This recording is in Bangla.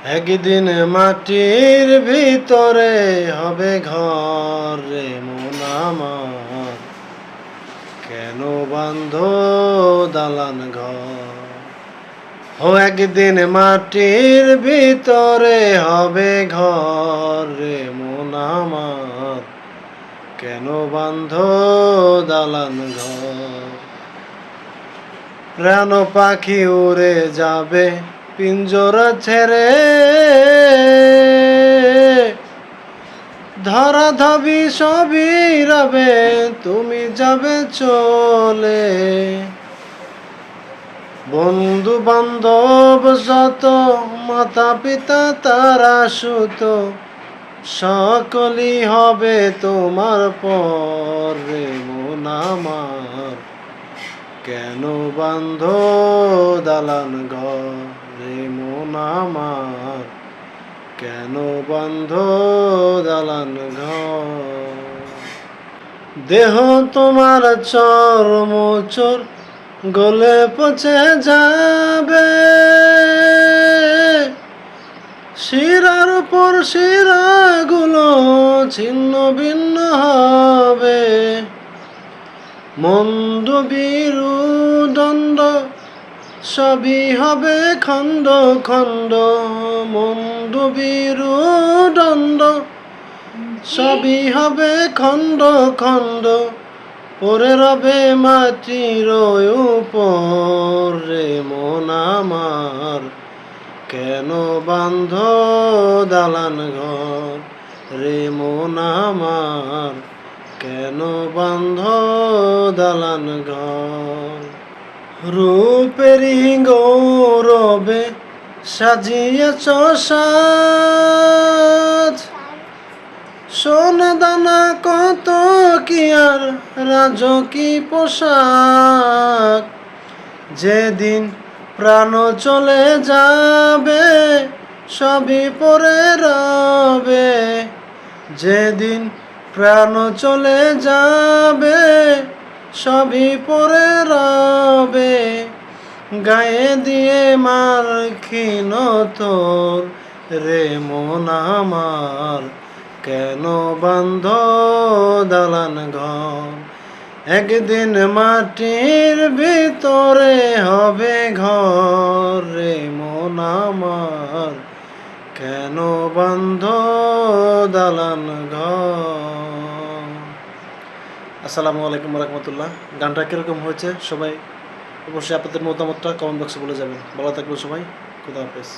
একদিন মাটির ভিতরে হবে ঘর রে মন আমার, কেন বান্ধ দালান ঘর। ও একদিন মাটির ভিতরে হবে ঘর রে মন আমার, কেন বান্ধ দালান ঘর। প্রাণ পাখি উড়ে যাবে পিঞ্জরা ছেড়ে, ধরা ধবি সবই রবে তুমি যাবে চলে। বন্ধু বান্ধব যত মাতা পিতা তারা সুত, সকলই হবে তোমার পর রে মন আমার, কেন বান্ধ দালান ঘর রে মন আমার, কেন বান্ধ দালান ঘর। দেহ তোমার চর্মচোর গলে পচে যাবে, শিরার উপর শিরাগুলো ছিন্ন ভিন্ন হবে। মন্দ বিরু দ্বন্দ্ব সবই হবে খণ্ড খণ্ড, মন্দ বিরু দ্বন্দ্ব সবই হবে খণ্ড খণ্ড। পরে রবে মাটির উপর রে মন আমার, কেন বান্ধ দালান ঘর রে মন আমার, কেন বান্ধ দালান ঘর। রূপেরই গৌরবে সাজিয়েছ সাজ, সোনা দানা কত কি আর রাজকী পোশাক। যেদিন প্রাণ চলে যাবে সবই পরে রবে, যেদিন প্রাণ চলে যাবে সবই পরে রবে। গায়ে দিয়ে মার্কিন তোর রে মন আমার, কেন বান্ধ দালান ঘর। একদিন মাটির ভিতরে হবে ঘর রে মন আমার, কেন বান্ধ দালান ঘর। আসসালামু আলাইকুম রহমতুল্লাহ। গানটা কীরকম হয়েছে সবাই অবশ্যই আপনাদের মতামতটা কমেন্ট বক্সে বলে যাবেন। ভালো থাকবেন সবাই, খুদা হাফেজ।